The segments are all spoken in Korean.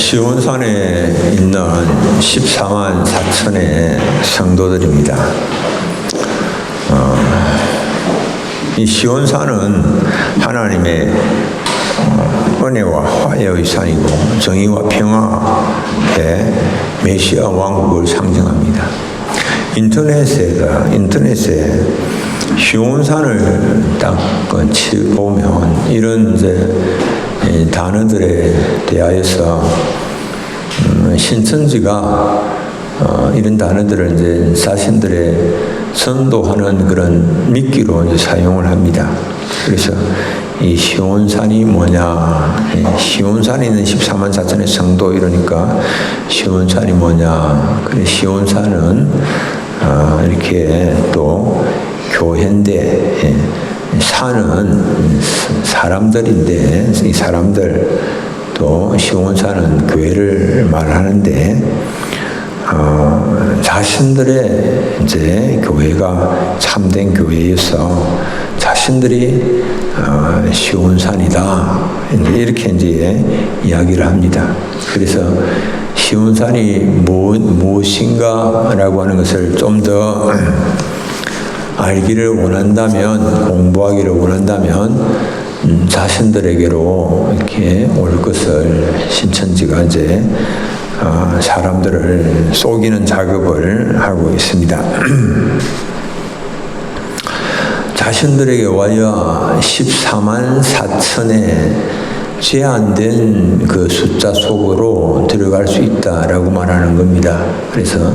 시온산에 있는 14만 4천의 성도들입니다. 이 시온산은 하나님의 은혜와 화해의 산이고 정의와 평화의 메시아 왕국을 상징합니다. 인터넷에 시온산을 딱 보면 이런 단어들에 대하여서 신천지가 이런 단어들을 자신들의 선도하는 그런 미끼로 사용을 합니다. 그래서 이 시온산이 뭐냐, 시온산에 있는 14만 4천의 성도 이러니까 시온산이 뭐냐, 그래 시온산은 이렇게 또 교회인데 산은 사람들인데 이 사람들 또 시온산은 교회를 말하는데 자신들의 교회가 참된 교회여서 자신들이 시온산이다 이렇게 이야기를 합니다. 그래서 시온산이 무엇인가라고 하는 것을 좀 더 알기를 원한다면, 공부하기를 원한다면 자신들에게로 이렇게 올 것을 신천지가 사람들을 속이는 작업을 하고 있습니다. 자신들에게 와야 14만 4천의 제한된 그 숫자 속으로 들어갈 수 있다라고 말하는 겁니다. 그래서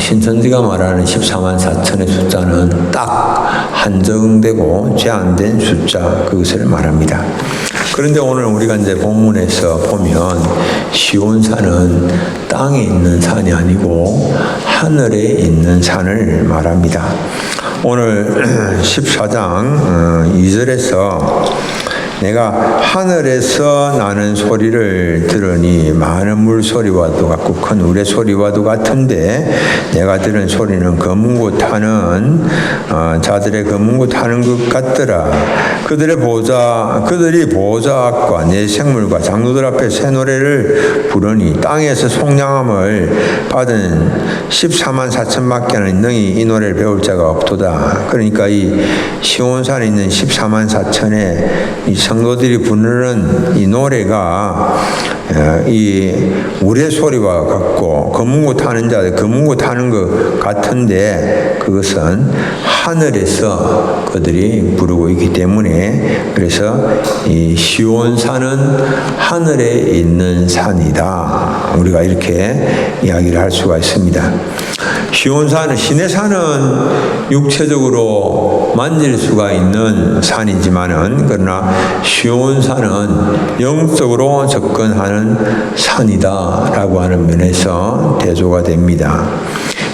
신천지가 말하는 14만 4천의 숫자는 딱 한정되고 제한된 숫자, 그것을 말합니다. 그런데 오늘 우리가 본문에서 보면 시온산은 땅에 있는 산이 아니고 하늘에 있는 산을 말합니다. 오늘 14장 2절에서 내가 하늘에서 나는 소리를 들으니 많은 물소리와도 같고 큰 우레 소리와도 같은데 내가 들은 소리는 검은고 타는 자들의 검은고 타는 것 같더라. 그들이 보좌 앞과 내 생물과 장로들 앞에 새 노래를 부르니 땅에서 속량함을 받은 14만 4천밖에는 능히 이 노래를 배울 자가 없도다. 그러니까 이 시온산에 있는 14만 4천의 이 성도들이 부르는 이 노래가 이 우레 소리와 같고 검은고 타는 자들 검은고 타는 것 같은데 그것은 하늘에서 그들이 부르고 있기 때문에 그래서 이 시온산은 하늘에 있는 산이다. 우리가 이렇게 이야기를 할 수가 있습니다. 시온산은 시내산은 육체적으로 만질 수가 있는 산이지만은 그러나 시온산은 영적으로 접근하는 산이다라고 하는 면에서 대조가 됩니다.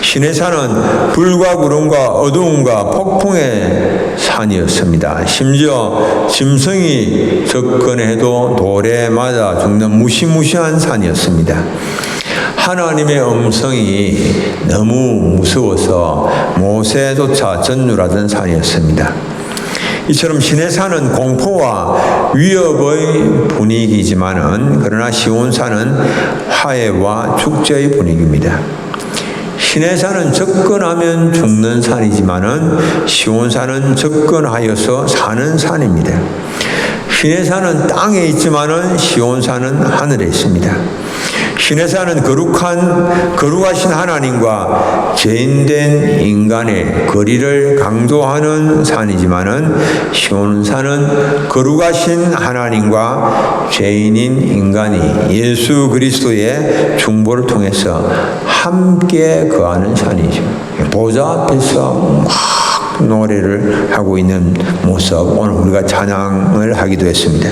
시내산은 불과 구름과 어두움과 폭풍의 산이었습니다. 심지어 짐승이 접근해도 돌에 맞아 죽는 무시무시한 산이었습니다. 하나님의 음성이 너무 무서워서 모세조차 전율하던 산이었습니다. 이처럼 시내산은 공포와 위협의 분위기지만은 그러나 시온산은 화해와 축제의 분위기입니다. 시내산은 접근하면 죽는 산이지만은 시온산은 접근하여서 사는 산입니다. 시내산은 땅에 있지만은 시온산은 하늘에 있습니다. 시내산은 거룩하신 하나님과 죄인된 인간의 거리를 강조하는 산이지만은 시온산은 거룩하신 하나님과 죄인인 인간이 예수 그리스도의 중보를 통해서 함께 거하는 산이죠. 보좌 앞에서 막 노래를 하고 있는 모습, 오늘 우리가 찬양을 하기도 했습니다.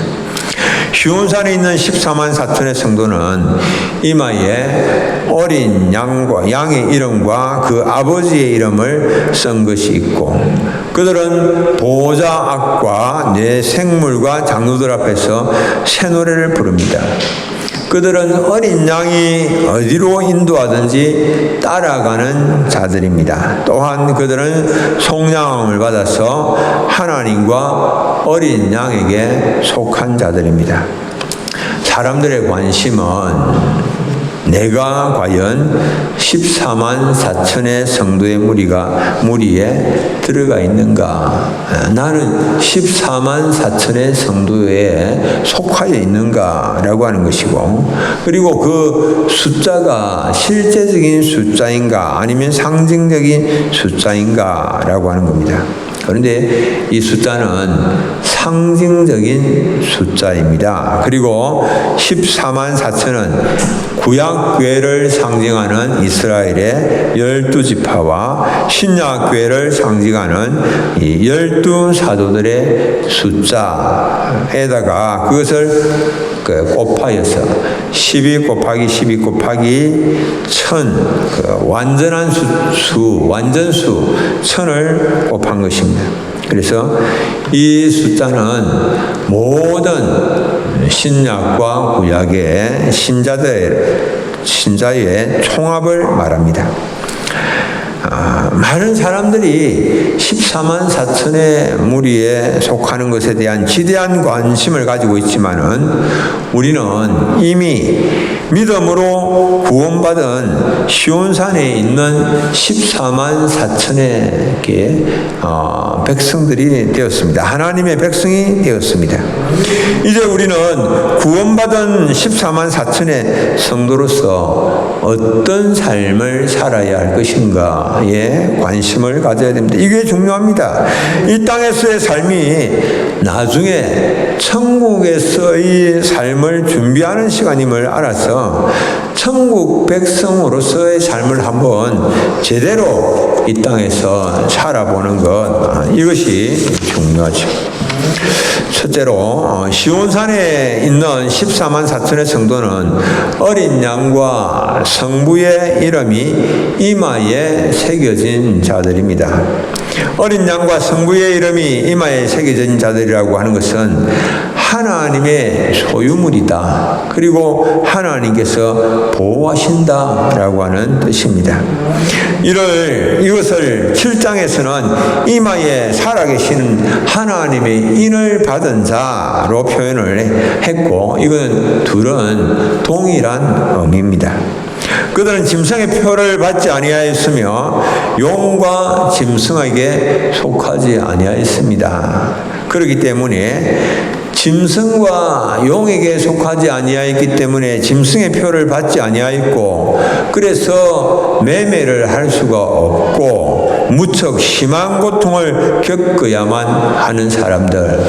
시온산에 있는 14만 4천의 성도는 이마에 어린 양의 이름과 그 아버지의 이름을 쓴 것이 있고 그들은 보호자 앞과 내 생물과 장로들 앞에서 새 노래를 부릅니다. 그들은 어린 양이 어디로 인도하든지 따라가는 자들입니다. 또한 그들은 속량함을 받아서 하나님과 어린 양에게 속한 자들입니다. 사람들의 관심은 내가 과연 14만 4천의 성도의 무리에 들어가 있는가? 나는 14만 4천의 성도에 속하여 있는가라고 하는 것이고, 그리고 그 숫자가 실제적인 숫자인가 아니면 상징적인 숫자인가라고 하는 겁니다. 그런데 이 숫자는 상징적인 숫자입니다. 그리고 14만 4천은 구약교회를 상징하는 이스라엘의 12지파와 신약교회를 상징하는 이 12사도들의 숫자에다가 그것을 곱하여서 12 곱하기 12 곱하기 1000, 완전한 완전수 1000을 곱한 것입니다. 그래서 이 숫자는 모든 신약과 구약의 신자의 총합을 말합니다. 많은 사람들이 14만 4천의 무리에 속하는 것에 대한 지대한 관심을 가지고 있지만은 우리는 이미 믿음으로 구원받은 시온산에 있는 14만 4천의 백성들이 되었습니다. 하나님의 백성이 되었습니다. 이제 우리는 구원받은 14만 4천의 성도로서 어떤 삶을 살아야 할 것인가에 관심을 가져야 됩니다. 이게 중요합니다. 이 땅에서의 삶이 나중에 천국에서의 삶을 준비하는 시간임을 알아서 천국 백성으로서의 삶을 한번 제대로 이 땅에서 살아보는 것, 이것이 중요하죠. 첫째로 시온산에 있는 14만 4천의 성도는 어린 양과 성부의 이름이 이마에 새겨진 자들입니다. 어린 양과 성부의 이름이 이마에 새겨진 자들이라고 하는 것은 하나님의 소유물이다. 그리고 하나님께서 보호하신다라고 하는 뜻입니다. 이것을 7장에서는 이마에 살아계시는 하나님의 인을 받은 자로 표현을 했고, 이건 둘은 동일한 의미입니다. 그들은 짐승의 표를 받지 아니하였으며 용과 짐승에게 속하지 아니하였습니다. 그렇기 때문에 짐승과 용에게 속하지 아니하였기 때문에 짐승의 표를 받지 아니하였고, 그래서 매매를 할 수가 없고 무척 심한 고통을 겪어야만 하는 사람들,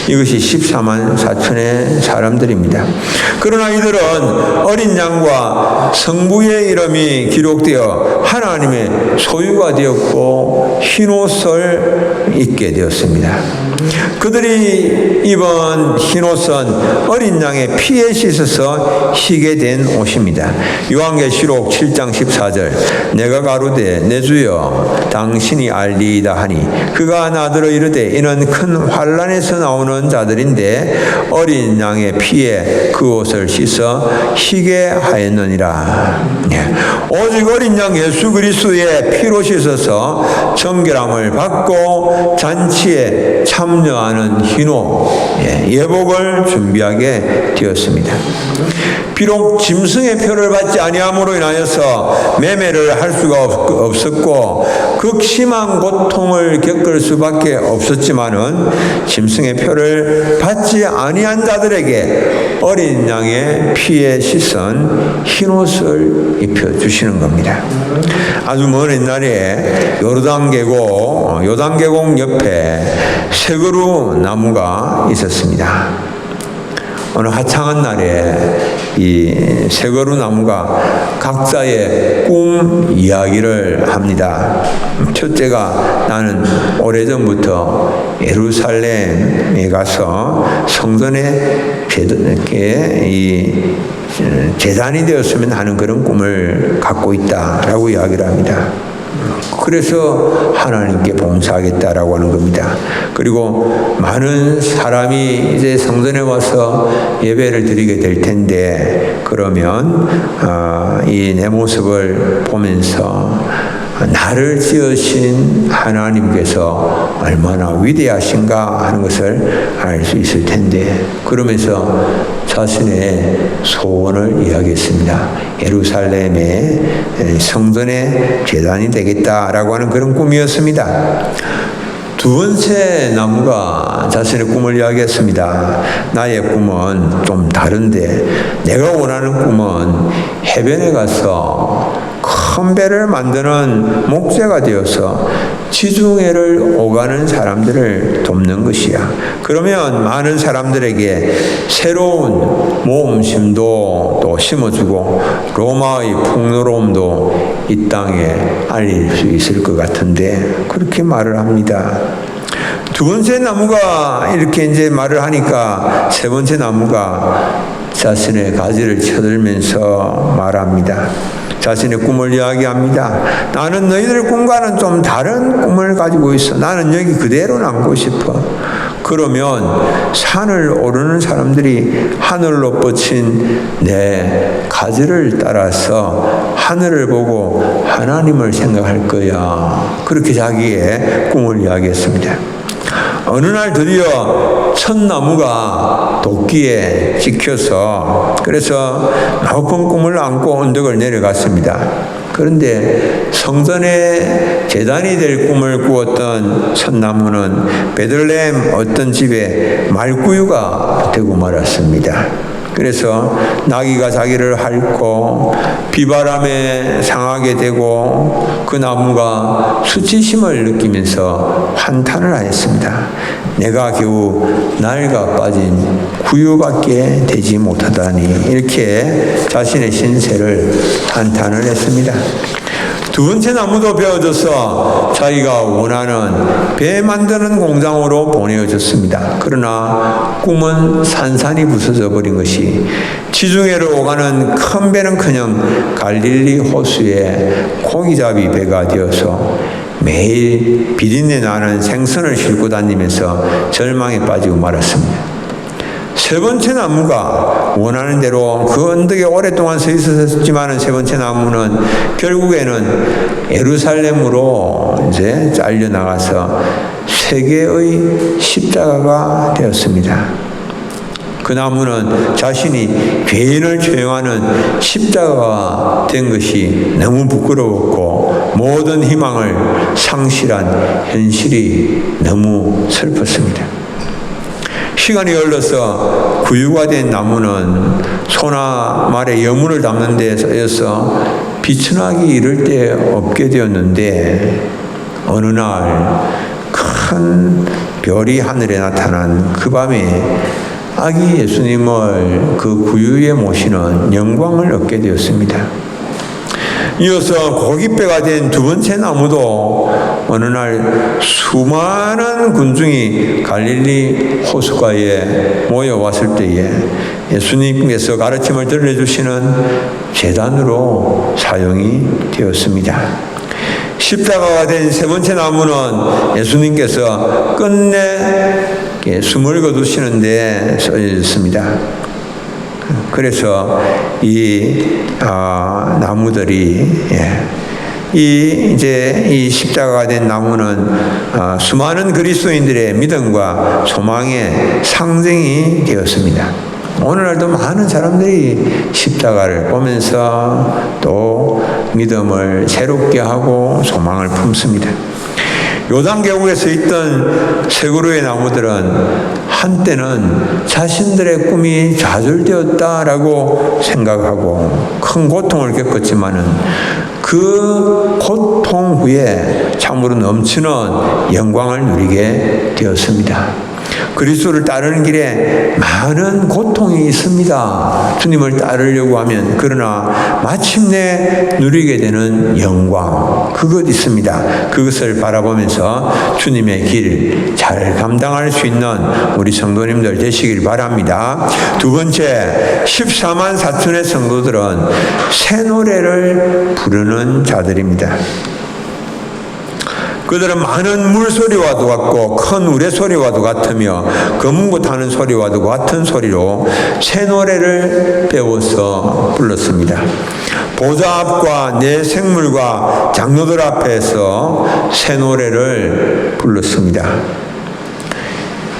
이것이 14만 4천의 사람들입니다. 그러나 이들은 어린 양과 성부의 이름이 기록되어 하나님의 소유가 되었고 흰옷을 입게 되었습니다. 그들이 입은 흰옷은 어린 양의 피에 씻어서 희게 된 옷입니다. 요한계시록 7장 14절, 내가 가로되 내 주여 당신이 알리이다 하니 그가 나더러 이르되 이는 큰 환난에서 나오는 자들인데 어린 양의 피에 그 옷을 씻어 희게 하였느니라. 오직 어린 양 예수 그리스도의 피로 씻어서 정결함을 받고 잔치에 참여하는 흰옷, 예복을 준비하게 되었습니다. 비록 짐승의 표를 받지 아니함으로 인하여서 매매를 할 수가 없었고 극심한 고통을 겪을 수밖에 없었지만은 짐승의 표를 받지 아니한 자들에게 어린 양의 피에 씻은 흰옷을 입혀주시는 겁니다. 아주 먼 옛날에 요단계곡 옆에 쇠거루 나무가 있었습니다. 어느 화창한 날에 이 쇠거루 나무가 각자의 꿈 이야기를 합니다. 첫째가 나는 오래전부터 예루살렘에 가서 성전에 제단이 되었으면 하는 그런 꿈을 갖고 있다라고 이야기를 합니다. 그래서 하나님께 봉사하겠다라고 하는 겁니다. 그리고 많은 사람이 이제 성전에 와서 예배를 드리게 될 텐데, 그러면 이 내 모습을 보면서 나를 지으신 하나님께서 얼마나 위대하신가 하는 것을 알 수 있을 텐데, 그러면서 자신의 소원을 이야기했습니다. 예루살렘의 성전의 제단이 되겠다라고 하는 그런 꿈이었습니다. 두 번째 나무가 자신의 꿈을 이야기했습니다. 나의 꿈은 좀 다른데, 내가 원하는 꿈은 해변에 가서 큰 배를 만드는 목재가 되어서 지중해를 오가는 사람들을 돕는 것이야. 그러면 많은 사람들에게 새로운 모험심도 또 심어주고 로마의 풍요로움도 이 땅에 알릴 수 있을 것 같은데, 그렇게 말을 합니다. 두 번째 나무가 이렇게 이제 말을 하니까 세 번째 나무가 자신의 가지를 쳐들면서 말합니다. 자신의 꿈을 이야기합니다. 나는 너희들 꿈과는 좀 다른 꿈을 가지고 있어. 나는 여기 그대로 남고 싶어. 그러면 산을 오르는 사람들이 하늘로 뻗친 내 가지를 따라서 하늘을 보고 하나님을 생각할 거야. 그렇게 자기의 꿈을 이야기했습니다. 어느 날 드디어 첫 나무가 도끼에 찍혀서, 그래서 높은 꿈을 안고 언덕을 내려갔습니다. 그런데 성전의 제단이 될 꿈을 꾸었던 첫 나무는 베들레헴 어떤 집에 말구유가 되고 말았습니다. 그래서 나귀가 자기를 핥고 비바람에 상하게 되고 그 나무가 수치심을 느끼면서 한탄을 하였습니다. 내가 겨우 낡아 빠진 구유밖에 되지 못하다니, 이렇게 자신의 신세를 한탄을 했습니다. 두 번째 나무도 베어져서 자기가 원하는 배 만드는 공장으로 보내어졌습니다. 그러나 꿈은 산산이 부서져 버린 것이, 지중해로 오가는 큰 배는커녕 갈릴리 호수에 고기잡이 배가 되어서 매일 비린내 나는 생선을 싣고 다니면서 절망에 빠지고 말았습니다. 세 번째 나무가 원하는 대로 그 언덕에 오랫동안 서 있었지만은, 세 번째 나무는 결국에는 예루살렘으로 이제 잘려 나가서 세계의 십자가가 되었습니다. 그 나무는 자신이 죄인을 처형하는 십자가가 된 것이 너무 부끄러웠고, 모든 희망을 상실한 현실이 너무 슬펐습니다. 시간이 흘러서 구유가 된 나무는 소나 말의 여물을 담는 데 쓰여서 비천하기 이를 데 없게 되었는데, 어느 날 큰 별이 하늘에 나타난 그 밤에 아기 예수님을 그 구유에 모시는 영광을 얻게 되었습니다. 이어서 고깃배가 된 두 번째 나무도 어느 날 수많은 군중이 갈릴리 호수가에 모여왔을 때에 예수님께서 가르침을 들려주시는 제단으로 사용이 되었습니다. 십자가가 된 세 번째 나무는 예수님께서 끝내 숨을 거두시는데 써있습니다. 그래서 이 나무들이 이 십자가가 된 나무는 수많은 그리스도인들의 믿음과 소망의 상징이 되었습니다. 오늘날도 많은 사람들이 십자가를 보면서 또 믿음을 새롭게 하고 소망을 품습니다. 요단계곡에서 있던 세 그루의 나무들은 한때는 자신들의 꿈이 좌절되었다라고 생각하고 큰 고통을 겪었지만은 그 고통 후에 참으로 넘치는 영광을 누리게 되었습니다. 그리스도를 따르는 길에 많은 고통이 있습니다. 주님을 따르려고 하면. 그러나 마침내 누리게 되는 영광, 그것 있습니다. 그것을 바라보면서 주님의 길 잘 감당할 수 있는 우리 성도님들 되시길 바랍니다. 두 번째, 14만 4천의 성도들은 새 노래를 부르는 자들입니다. 그들은 많은 물소리와도 같고 큰 우레소리와도 같으며 거문고 타는 소리와도 같은 소리로 새 노래를 배워서 불렀습니다. 보좌 앞과 내 생물과 장로들 앞에서 새 노래를 불렀습니다.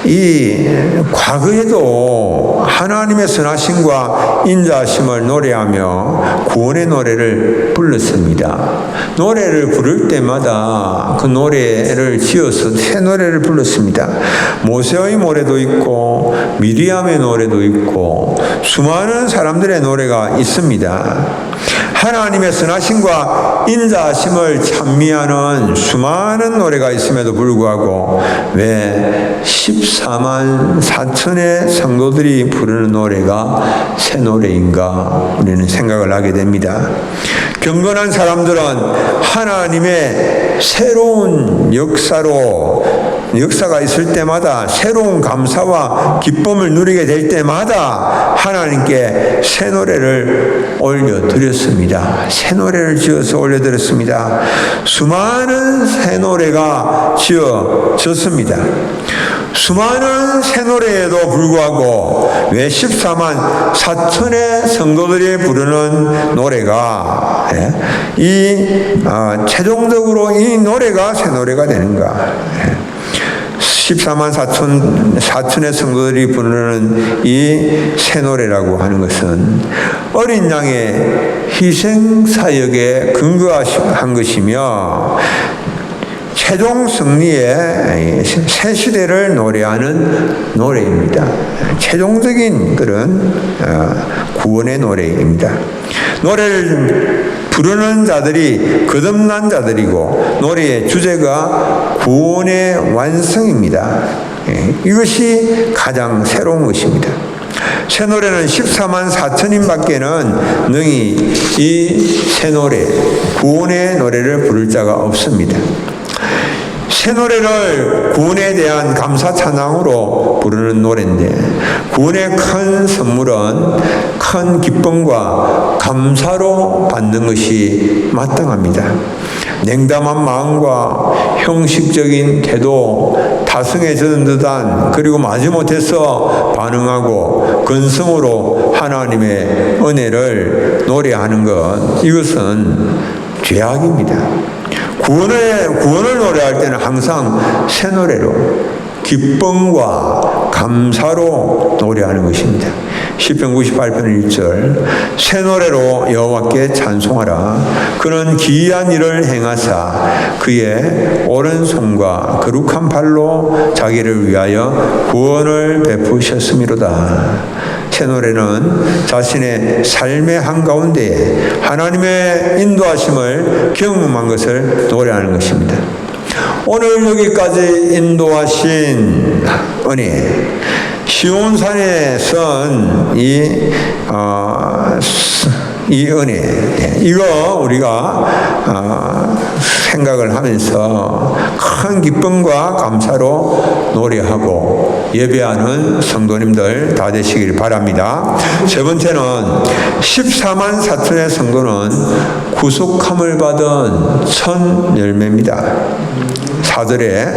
이 과거에도 하나님의 선하심과 인자하심을 노래하며 구원의 노래를 불렀습니다. 노래를 부를 때마다 그 노래를 지어서 새 노래를 불렀습니다. 모세의 노래도 있고 미리암의 노래도 있고 수많은 사람들의 노래가 있습니다. 하나님의 선하심과 인자하심을 찬미하는 수많은 노래가 있음에도 불구하고 왜 14만 4천의 성도들이 부르는 노래가 새 노래인가 우리는 생각을 하게 됩니다. 경건한 사람들은 하나님의 새로운 역사가 있을 때마다 새로운 감사와 기쁨을 누리게 될 때마다 하나님께 새 노래를 올려드렸습니다. 새 노래를 지어서 올려드렸습니다. 수많은 새 노래가 지어졌습니다. 수많은 새 노래에도 불구하고 왜 14만 4천의 성도들이 부르는 노래가 최종적으로 이 노래가 새 노래가 되는가? 14만 4천의 성도들이 부르는 이 새 노래라고 하는 것은 어린 양의 희생 사역에 근거한 것이며 최종 승리의 새 시대를 노래하는 노래입니다. 최종적인 그런 구원의 노래입니다. 노래를 부르는 자들이 거듭난 자들이고 노래의 주제가 구원의 완성입니다. 이것이 가장 새로운 것입니다. 새 노래는 14만 4천인 밖에는 능히 이 새 노래, 구원의 노래를 부를 자가 없습니다. 새 노래를 구원에 대한 감사 찬양으로 부르는 노래인데 구원의 큰 선물은 큰 기쁨과 감사로 받는 것이 마땅합니다. 냉담한 마음과 형식적인 태도, 타성에 젖은 듯한 그리고 마지못해서 반응하고 근성으로 하나님의 은혜를 노래하는 것 이것은 죄악입니다. 구원을 노래할 때는 항상 새 노래로 기쁨과 감사로 노래하는 것입니다. 시편 98편 1절 새 노래로 여호와께 찬송하라. 그는 기이한 일을 행하사 그의 오른손과 거룩한 팔로 자기를 위하여 구원을 베푸셨음이로다. 새 노래는 자신의 삶의 한가운데 하나님의 인도하심을 경험한 것을 노래하는 것입니다. 오늘 여기까지 인도하신 은혜, 시온산에 선 이 은혜, 이거 우리가 생각을 하면서 큰 기쁨과 감사로 노래하고 예배하는 성도님들 다 되시길 바랍니다. 세 번째는 14만 4천의 성도는 구속함을 받은 첫 열매입니다. 4절에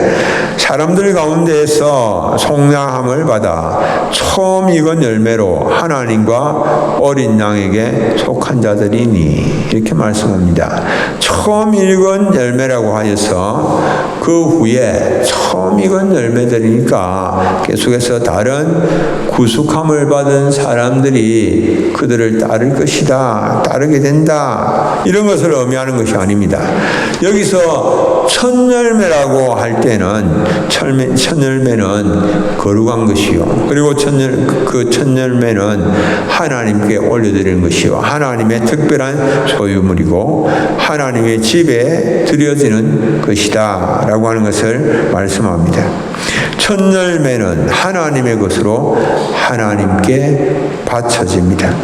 사람들 가운데에서 속량함을 받아 처음 익은 열매로 하나님과 어린 양에게 속한 자들이니 이렇게 말씀합니다. 처음 익은 열매라고 하여서 그 후에 처음 익은 열매들이니까 계속해서 다른 구속함을 받은 사람들이 그들을 따를 것이다, 따르게 된다, 이런 것을 의미하는 것이 아닙니다. 여기서 첫 열매라고 할 때는 첫 열매는 거룩한 것이요, 그리고 그 첫 열매는 하나님께 올려드리는 것이요, 하나님의 특별한 소유물이고 하나님의 집에 드려지는 것이다 라고 하는 것을 말씀합니다. 첫 열매는 하나님의 것으로 하나님께 바쳐집니다.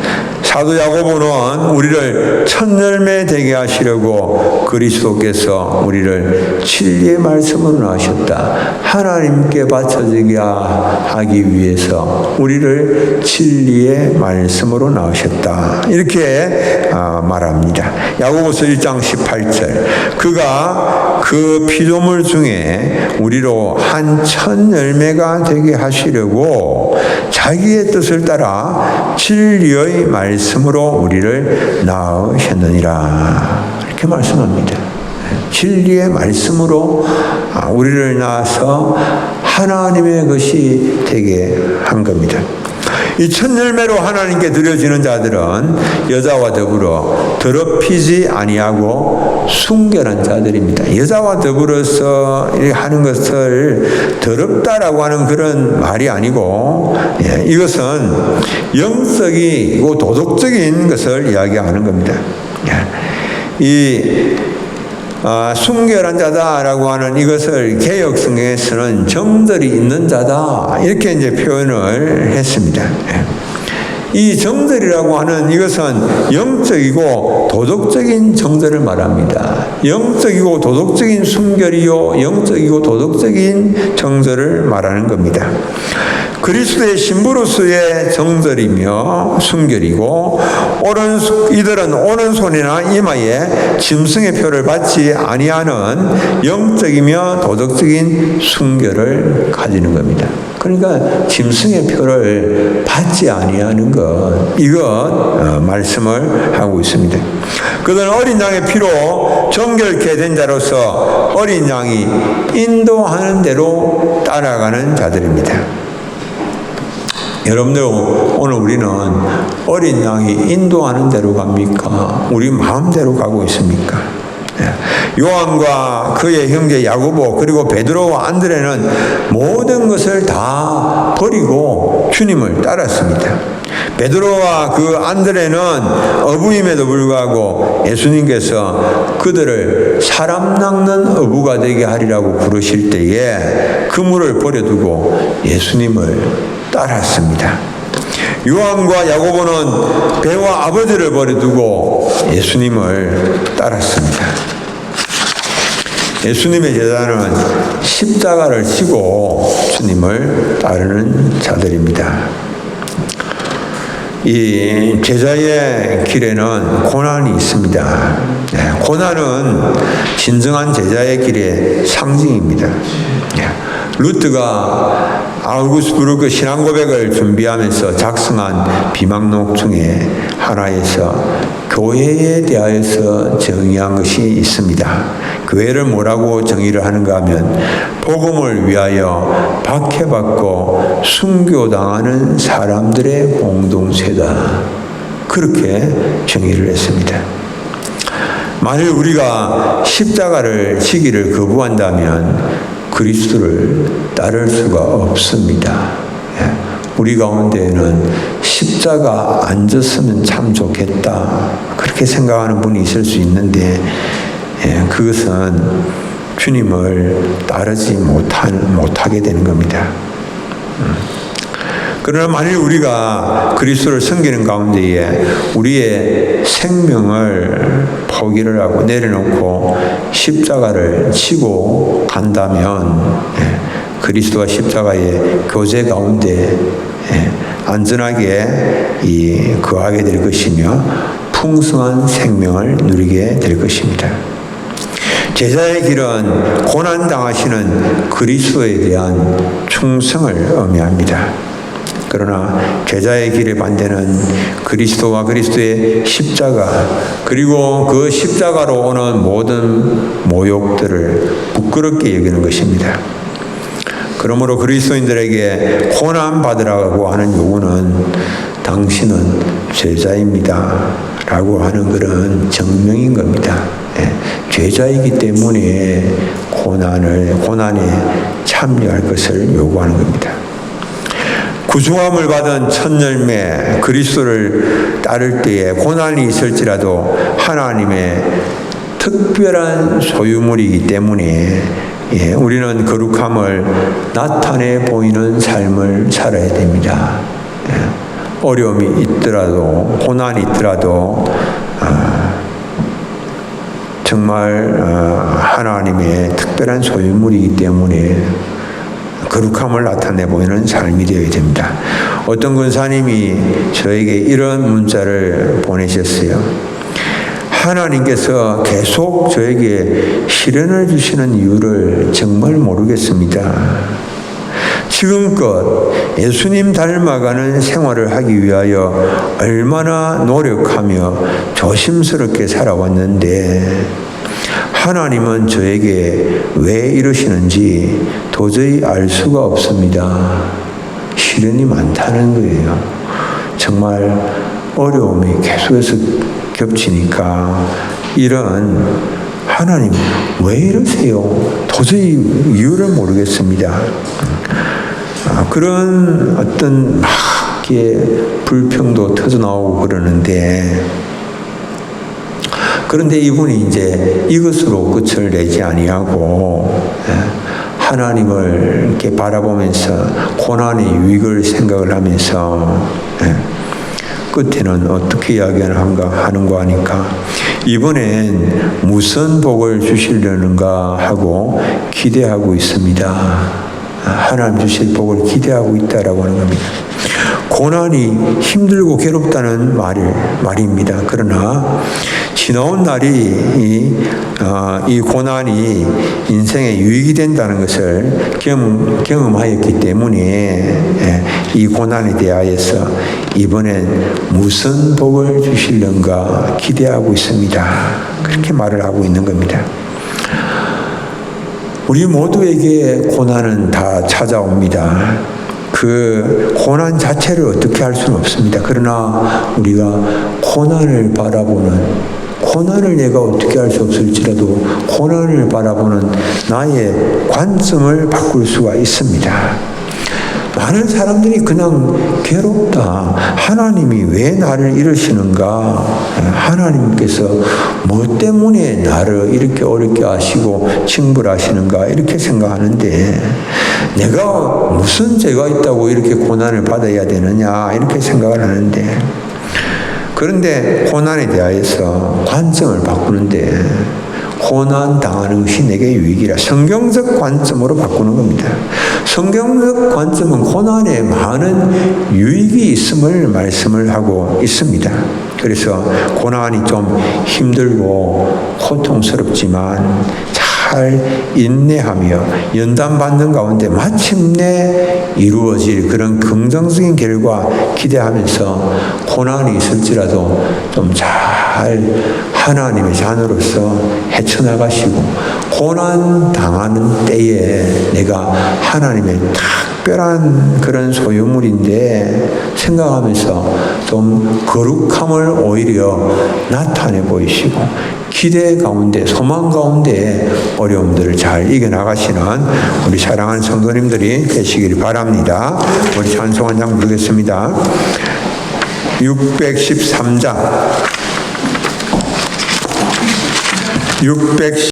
사도 야고보는 우리를 첫 열매 되게 하시려고 그리스도께서 우리를 진리의 말씀으로 낳으셨다. 하나님께 바쳐지게 하기 위해서 우리를 진리의 말씀으로 낳으셨다. 이렇게 말합니다. 야고보서 1장 18절 그가 그 피조물 중에 우리로 한 첫 열매가 되게 하시려고 자기의 뜻을 따라 진리의 말씀 말씀으로 우리를 낳으셨느니라. 이렇게 말씀합니다. 진리의 말씀으로 우리를 낳아서 하나님의 것이 되게 한 겁니다. 이 첫 열매로 하나님께 드려지는 자들은 여자와 더불어 더럽히지 아니하고 순결한 자들입니다. 여자와 더불어서 하는 것을 더럽다라고 하는 그런 말이 아니고, 이것은 영적이고 도덕적인 것을 이야기하는 겁니다. 순결한 자다라고 하는 이것을 개역 성경에서는 정절이 있는 자다 이렇게 이제 표현을 했습니다. 이 정절이라고 하는 이것은 영적이고 도덕적인 정절을 말합니다. 영적이고 도덕적인 순결이요, 영적이고 도덕적인 정절을 말하는 겁니다. 그리스도의 신부로서의 정절이며 순결이고, 이들은 오른손이나 이마에 짐승의 표를 받지 아니하는 영적이며 도덕적인 순결을 가지는 겁니다. 그러니까 짐승의 표를 받지 아니하는 것, 이것 말씀을 하고 있습니다. 그들은 어린 양의 피로 정결케 된 자로서 어린 양이 인도하는 대로 따라가는 자들입니다. 여러분들, 오늘 우리는 어린 양이 인도하는 대로 갑니까? 우리 마음대로 가고 있습니까? 요한과 그의 형제 야고보 그리고 베드로와 안드레는 모든 것을 다 버리고 주님을 따랐습니다. 베드로와 그 안드레는 어부임에도 불구하고 예수님께서 그들을 사람 낚는 어부가 되게 하리라고 부르실 때에 그물을 버려두고 예수님을 따랐습니다. 요한과 야고보는 배와 아버지를 버려두고 예수님을 따랐습니다. 예수님의 제자는 십자가를 지고 주님을 따르는 자들입니다. 이 제자의 길에는 고난이 있습니다. 고난은 진정한 제자의 길의 상징입니다. 루트가 아우구스부르크 신앙고백을 준비하면서 작성한 비망록 중에 하나에서 교회에 대하여서 정의한 것이 있습니다. 교회를 뭐라고 정의를 하는가 하면 복음을 위하여 박해받고 순교당하는 사람들의 공동체다. 그렇게 정의를 했습니다. 만일 우리가 십자가를 지기를 거부한다면 그리스도를 따를 수가 없습니다. 우리 가운데에는 십자가 안 졌으면 참 좋겠다 그렇게 생각하는 분이 있을 수 있는데, 그것은 주님을 따르지 못하게 되는 겁니다. 그러나 만일 우리가 그리스도를 섬기는 가운데에 우리의 생명을 포기를 하고 내려놓고 십자가를 지고 간다면 그리스도와 십자가의 교제 가운데 안전하게 거하게 될 것이며 풍성한 생명을 누리게 될 것입니다. 제자의 길은 고난당하시는 그리스도에 대한 충성을 의미합니다. 그러나 제자의 길의 반대는 그리스도와 그리스도의 십자가, 그리고 그 십자가로 오는 모든 모욕들을 부끄럽게 여기는 것입니다. 그러므로 그리스도인들에게 고난 받으라고 하는 요구는 당신은 제자입니다 라고 하는 그런 증명인 겁니다. 제자이기 때문에 고난에 참여할 것을 요구하는 겁니다. 구중함을 받은 첫 열매 그리스도를 따를 때에 고난이 있을지라도 하나님의 특별한 소유물이기 때문에 우리는 거룩함을 나타내 보이는 삶을 살아야 됩니다. 어려움이 있더라도, 고난이 있더라도 정말 하나님의 특별한 소유물이기 때문에 거룩함을 나타내 보이는 삶이 되어야 됩니다. 어떤 권사님이 저에게 이런 문자를 보내셨어요. 하나님께서 계속 저에게 시련을 주시는 이유를 정말 모르겠습니다. 지금껏 예수님 닮아가는 생활을 하기 위하여 얼마나 노력하며 조심스럽게 살아왔는데 하나님은 저에게 왜 이러시는지 도저히 알 수가 없습니다. 시련이 많다는 거예요. 정말 어려움이 계속해서 겹치니까 이런 하나님 왜 이러세요? 도저히 이유를 모르겠습니다. 그런 어떤 막 불평도 터져나오고 그러는데 그런데 이분이 이제 이것으로 끝을 내지 아니하고 하나님을 이렇게 바라보면서 고난의 유익을 생각을 하면서 끝에는 어떻게 이야기하는가 하는 거 하니까 이번엔 무슨 복을 주시려는가 하고 기대하고 있습니다. 하나님 주실 복을 기대하고 있다라고 하는 겁니다. 고난이 힘들고 괴롭다는 말입니다. 그러나 지나온 날이 이 고난이 인생의 유익이 된다는 것을 경험하였기 때문에 이 고난에 대하여서 이번엔 무슨 복을 주시려는가 기대하고 있습니다. 그렇게 말을 하고 있는 겁니다. 우리 모두에게 고난은 다 찾아옵니다. 그 고난 자체를 어떻게 할 수는 없습니다. 그러나 우리가 고난을 바라보는 고난을 내가 어떻게 할 수 없을지라도 고난을 바라보는 나의 관점을 바꿀 수가 있습니다. 많은 사람들이 그냥 괴롭다. 하나님이 왜 나를 이러시는가? 하나님께서 뭐 때문에 나를 이렇게 어렵게 하시고 징벌하시는가? 이렇게 생각하는데 내가 무슨 죄가 있다고 이렇게 고난을 받아야 되느냐? 이렇게 생각을 하는데 그런데 고난에 대하여서 관점을 바꾸는데 고난 당하는 것이 내게 유익이라 성경적 관점으로 바꾸는 겁니다. 성경적 관점은 고난에 많은 유익이 있음을 말씀을 하고 있습니다. 그래서 고난이 좀 힘들고 고통스럽지만 잘 인내하며 연단받는 가운데 마침내 이루어질 그런 긍정적인 결과 기대하면서 고난이 있을지라도 좀 잘 하나님의 자녀로서 헤쳐나가시고 고난 당하는 때에 내가 하나님의 특별한 그런 소유물인데 생각하면서 좀 거룩함을 오히려 나타내 보이시고 기대 가운데 소망 가운데 어려움들을 잘 이겨나가시는 우리 사랑하는 성도님들이 되시길 바랍니다. 우리 찬송 한 장 부르겠습니다. 613장